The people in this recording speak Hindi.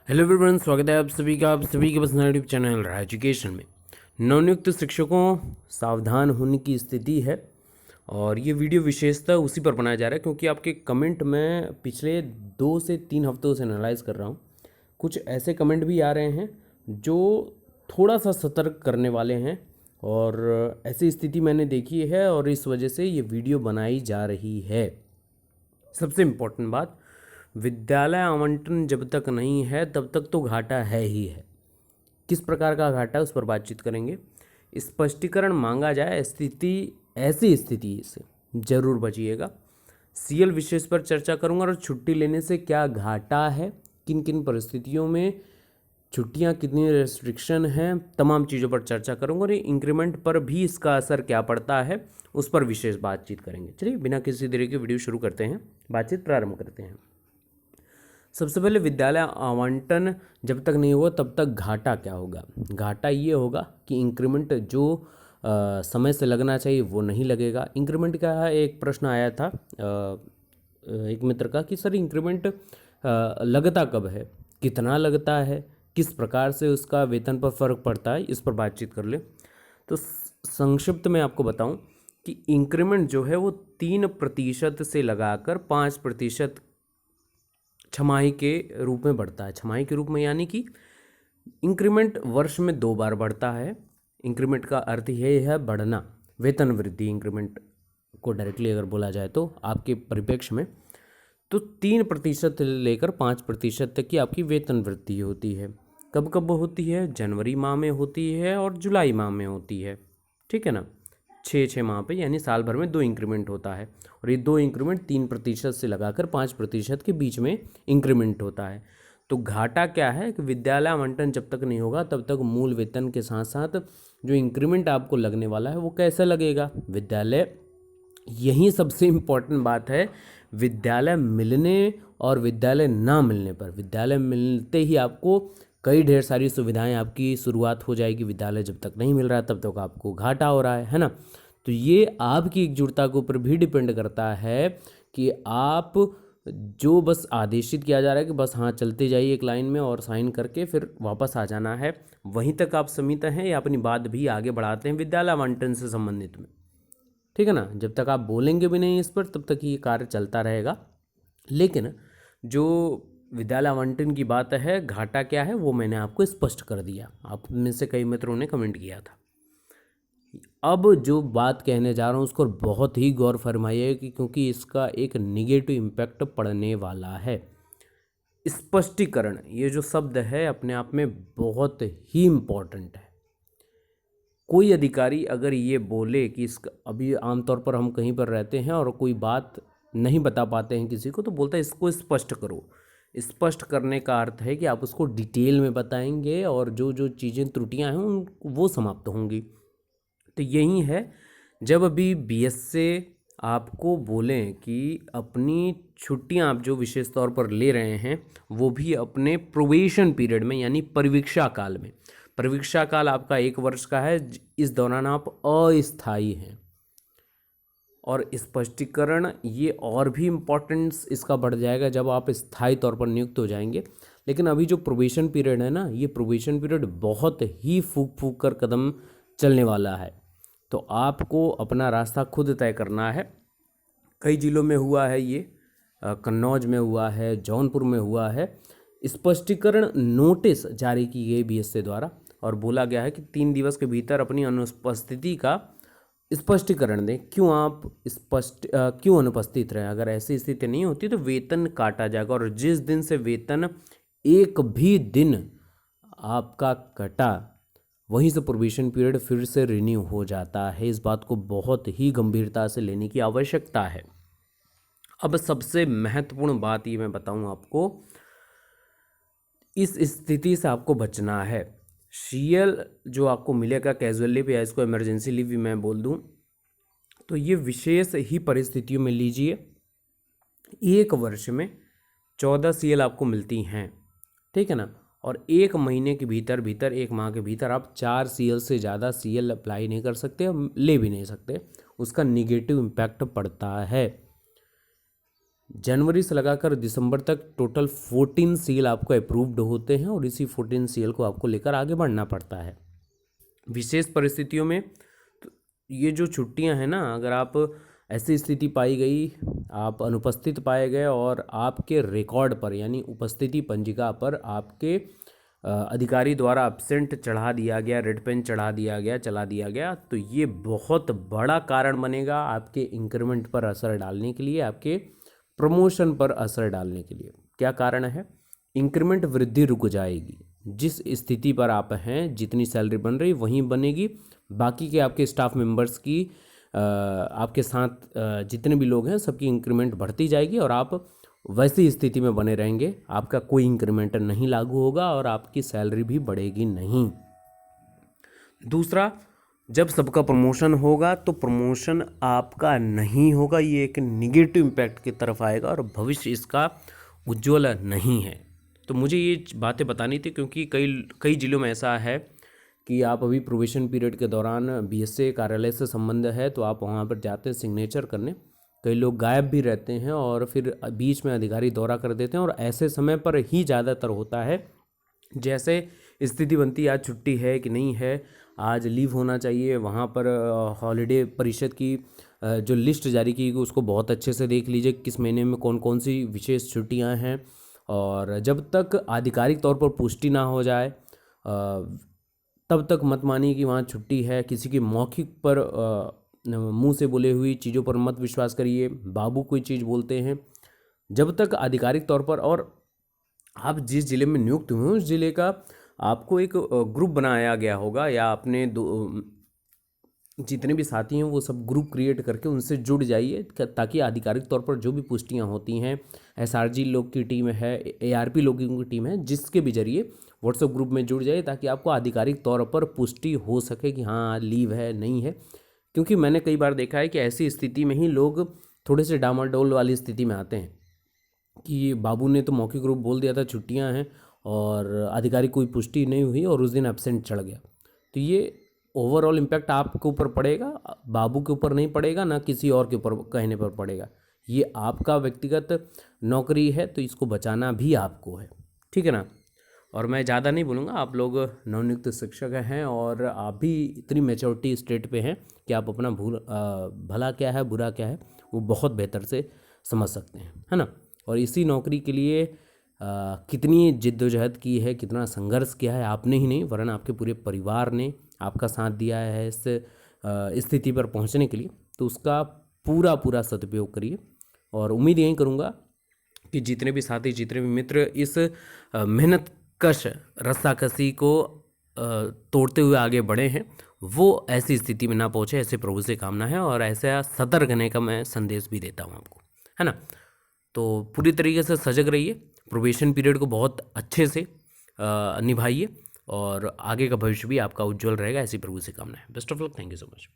हेलो एवरीवन, स्वागत है आप सभी का अपना यूट्यूब चैनल रहा एजुकेशन में। नवनियुक्त शिक्षकों सावधान होने की स्थिति है। और ये वीडियो विशेषतः उसी पर बनाया जा रहा है क्योंकि आपके कमेंट मैं पिछले 2 से 3 हफ्तों से एनालाइज कर रहा हूँ। कुछ ऐसे कमेंट भी आ रहे हैं जो थोड़ा सा सतर्क करने वाले हैं और ऐसी स्थिति मैंने देखी है और इस वजह से ये वीडियो बनाई जा रही है। सबसे इम्पोर्टेंट बात, विद्यालय आवंटन जब तक नहीं है तब तक तो घाटा है ही है। किस प्रकार का घाटा है उस पर बातचीत करेंगे। स्पष्टीकरण मांगा जाए, ऐसी स्थिति से जरूर बचिएगा। सीएल विशेष पर चर्चा करूंगा और छुट्टी लेने से क्या घाटा है, किन किन परिस्थितियों में छुट्टियां, कितनी रेस्ट्रिक्शन हैं, तमाम चीज़ों पर चर्चा करूंगा और इंक्रीमेंट पर भी इसका असर क्या पड़ता है उस पर विशेष बातचीत करेंगे। चलिए बिना किसी देरी के वीडियो शुरू करते हैं, बातचीत प्रारंभ करते हैं। सबसे पहले विद्यालय आवंटन जब तक नहीं हुआ तब तक घाटा क्या होगा। घाटा ये होगा कि इंक्रीमेंट जो समय से लगना चाहिए वो नहीं लगेगा। इंक्रीमेंट क्या है, एक प्रश्न आया था एक मित्र का कि सर इंक्रीमेंट लगता कब है, कितना लगता है, किस प्रकार से उसका वेतन पर फर्क पड़ता है, इस पर बातचीत कर ले। तो संक्षिप्त में आपको बताऊं कि इंक्रीमेंट जो है वो 3% से लगाकर 5% छमाही के रूप में बढ़ता है। छमाही के रूप में यानी कि इंक्रीमेंट वर्ष में 2 बार बढ़ता है। इंक्रीमेंट का अर्थ ये है बढ़ना, वेतन वृद्धि। इंक्रीमेंट को डायरेक्टली अगर बोला जाए तो आपके परिप्रेक्ष्य में तो 3% से लेकर 5% तक की आपकी वेतन वृद्धि होती है। कब कब होती है? जनवरी माह में होती है और जुलाई माह में होती है, ठीक है ना। 6 माह पे यानी साल भर में 2 इंक्रीमेंट होता है और ये 2 इंक्रीमेंट 3% से लगाकर 5% के बीच में इंक्रीमेंट होता है। तो घाटा क्या है कि विद्यालय आवंटन जब तक नहीं होगा तब तक मूल वेतन के साथ साथ जो इंक्रीमेंट आपको लगने वाला है वो कैसा लगेगा। विद्यालय, यही सबसे इम्पोर्टेंट बात है। विद्यालय मिलने और विद्यालय ना मिलने पर, विद्यालय मिलते ही आपको कई ढेर सारी सुविधाएं आपकी शुरुआत हो जाएगी। विद्यालय जब तक नहीं मिल रहा तब तक आपको घाटा हो रहा है ना। तो ये आपकी एकजुटता के ऊपर भी डिपेंड करता है कि आप जो बस आदेशित किया जा रहा है कि बस हाँ चलते जाइए एक लाइन में और साइन करके फिर वापस आ जाना है, वहीं तक आप सीमित हैं या अपनी बात भी आगे बढ़ाते हैं विद्यालय आवंटन से संबंधित में, ठीक है ना। जब तक आप बोलेंगे भी नहीं इस पर तब तक ये कार्य चलता रहेगा। लेकिन जो विद्यालय आवंटन की बात है, घाटा क्या है वो मैंने आपको स्पष्ट कर दिया। आप में से कई मित्रों ने कमेंट किया था। अब जो बात कहने जा रहा हूँ उसको बहुत ही गौर फरमाइए कि क्योंकि इसका एक निगेटिव इम्पैक्ट पड़ने वाला है। स्पष्टीकरण, ये जो शब्द है अपने आप में बहुत ही इम्पोर्टेंट है। कोई अधिकारी अगर ये बोले कि इसका, अभी आमतौर पर हम कहीं पर रहते हैं और कोई बात नहीं बता पाते हैं किसी को तो बोलता है इसको स्पष्ट करो। स्पष्ट करने का अर्थ है कि आप उसको डिटेल में बताएंगे और जो जो चीज़ें त्रुटियां हैं उन वो समाप्त होंगी। तो यही है, जब अभी बीएस से आपको बोलें कि अपनी छुट्टियां आप जो विशेष तौर पर ले रहे हैं वो भी अपने प्रोबेशन पीरियड में यानी परिवीक्षा काल में। परिवीक्षा काल आपका 1 वर्ष का है, इस दौरान आप अस्थायी हैं। और स्पष्टीकरण ये और भी इम्पोर्टेंस इसका बढ़ जाएगा जब आप स्थायी तौर पर नियुक्त हो जाएंगे। लेकिन अभी जो प्रोबेशन पीरियड है ना, ये प्रोबेशन पीरियड बहुत ही फूक फूक कर कदम चलने वाला है। तो आपको अपना रास्ता खुद तय करना है। कई जिलों में हुआ है ये, कन्नौज में हुआ है, जौनपुर में हुआ है। स्पष्टीकरण नोटिस जारी की गई बीएसए द्वारा और बोला गया है कि 3 दिवस के भीतर अपनी अनुपस्थिति का स्पष्टीकरण दें। क्यों अनुपस्थित रहे। अगर ऐसी स्थिति नहीं होती तो वेतन काटा जाएगा और जिस दिन से वेतन एक भी दिन आपका कटा वहीं से प्रोबेशन पीरियड फिर से रिन्यू हो जाता है। इस बात को बहुत ही गंभीरता से लेने की आवश्यकता है। अब सबसे महत्वपूर्ण बात ये मैं बताऊं आपको, इस स्थिति से आपको बचना है। सीएल जो आपको मिलेगा कैजुअल लीव या इसको इमरजेंसी लीव भी मैं बोल दूं, तो ये विशेष ही परिस्थितियों में लीजिए। 1 वर्ष में 14 सीएल आपको मिलती हैं, ठीक है ना। और 1 महीने के भीतर 1 माह के भीतर आप 4 सीएल से ज़्यादा सीएल अप्लाई नहीं कर सकते, ले भी नहीं सकते। उसका निगेटिव इम्पैक्ट पड़ता है। जनवरी से लगाकर दिसंबर तक टोटल 14 सीएल आपको अप्रूव्ड होते हैं और इसी 14 सीएल को आपको लेकर आगे बढ़ना पड़ता है। विशेष परिस्थितियों में तो ये जो छुट्टियां हैं ना, अगर आप ऐसी स्थिति पाई गई, आप अनुपस्थित पाए गए और आपके रिकॉर्ड पर यानी उपस्थिति पंजिका पर आपके अधिकारी द्वारा एब्सेंट चढ़ा दिया गया, रेड पेन चढ़ा दिया गया, चला दिया गया, तो ये बहुत बड़ा कारण बनेगा आपके इंक्रीमेंट पर असर डालने के लिए, आपके प्रमोशन पर असर डालने के लिए। क्या कारण है? इंक्रीमेंट वृद्धि रुक जाएगी। जिस स्थिति पर आप हैं, जितनी सैलरी बन रही वहीं बनेगी, बाकी के आपके स्टाफ मेंबर्स की आपके साथ जितने भी लोग हैं सबकी इंक्रीमेंट बढ़ती जाएगी और आप वैसी स्थिति में बने रहेंगे। आपका कोई इंक्रीमेंट नहीं लागू होगा और आपकी सैलरी भी बढ़ेगी नहीं। दूसरा, जब सबका प्रमोशन होगा तो प्रमोशन आपका नहीं होगा, ये एक निगेटिव इम्पैक्ट की तरफ आएगा और भविष्य इसका उज्ज्वल नहीं है। तो मुझे ये बातें बतानी थी क्योंकि कई जिलों में ऐसा है कि आप अभी प्रोबेशन पीरियड के दौरान बीएसए कार्यालय से संबंध है तो आप वहाँ पर जाते हैं सिग्नेचर करने, कई लोग गायब भी रहते हैं और फिर बीच में अधिकारी दौरा कर देते हैं और ऐसे समय पर ही ज़्यादातर होता है। जैसे स्थिति बनती है, आज छुट्टी है कि नहीं है, आज लीव होना चाहिए, वहाँ पर हॉलीडे परिषद की जो लिस्ट जारी की गई उसको बहुत अच्छे से देख लीजिए किस महीने में कौन कौन सी विशेष छुट्टियाँ हैं। और जब तक आधिकारिक तौर पर पुष्टि ना हो जाए तब तक मत मानिए कि वहाँ छुट्टी है। किसी की मौखिक पर मुंह से बोले हुई चीज़ों पर मत विश्वास करिए। बाबू कोई चीज़ बोलते हैं, जब तक आधिकारिक तौर पर और आप जिस ज़िले में नियुक्त हुए उस ज़िले का आपको एक ग्रुप बनाया गया होगा या अपने जितने भी साथी हैं वो सब ग्रुप क्रिएट करके उनसे जुड़ जाइए ताकि आधिकारिक तौर पर जो भी पुष्टियां होती हैं, एसआरजी लोग की टीम है, एआरपी लोगों की टीम है, जिसके भी जरिए व्हाट्सएप ग्रुप में जुड़ जाइए ताकि आपको आधिकारिक तौर पर पुष्टि हो सके कि हाँ लीव है नहीं है। क्योंकि मैंने कई बार देखा है कि ऐसी स्थिति में ही लोग थोड़े से डामाडोल वाली स्थिति में आते हैं कि बाबू ने तो मौखिक रूप बोल दिया था छुट्टियां हैं और आधिकारिक कोई पुष्टि नहीं हुई और उस दिन एब्सेंट चढ़ गया। तो ये ओवरऑल इम्पैक्ट आपके ऊपर पड़ेगा, बाबू के ऊपर नहीं पड़ेगा, ना किसी और के ऊपर कहने पर पड़ेगा। ये आपका व्यक्तिगत नौकरी है तो इसको बचाना भी आपको है, ठीक है ना। और मैं ज़्यादा नहीं बोलूँगा, आप लोग नवनियुक्त शिक्षक हैं और आप भी इतनी मैच्योरिटी स्टेट पे हैं कि आप अपना भला क्या है बुरा क्या है वो बहुत बेहतर से समझ सकते हैं, है ना। और इसी नौकरी के लिए कितनी जिद्दोजहद की है, कितना संघर्ष किया है आपने ही नहीं वरन आपके पूरे परिवार ने आपका साथ दिया है इस स्थिति पर पहुंचने के लिए। तो उसका पूरा सदुपयोग करिए और उम्मीद यही करूंगा कि जितने भी साथी, जितने भी मित्र इस मेहनत कश रस्साकसी को तोड़ते हुए आगे बढ़े हैं वो ऐसी स्थिति में ना पहुंचे, ऐसे प्रभु से कामना है और ऐसा सतर्क रहने का मैं संदेश भी देता हूं आपको, है ना। तो पूरी तरीके से सजग रहिए, प्रोबेशन पीरियड को बहुत अच्छे से निभाइए और आगे का भविष्य भी आपका उज्जवल रहेगा, ऐसी प्रभु से कामना है। Best of luck, thank you so much.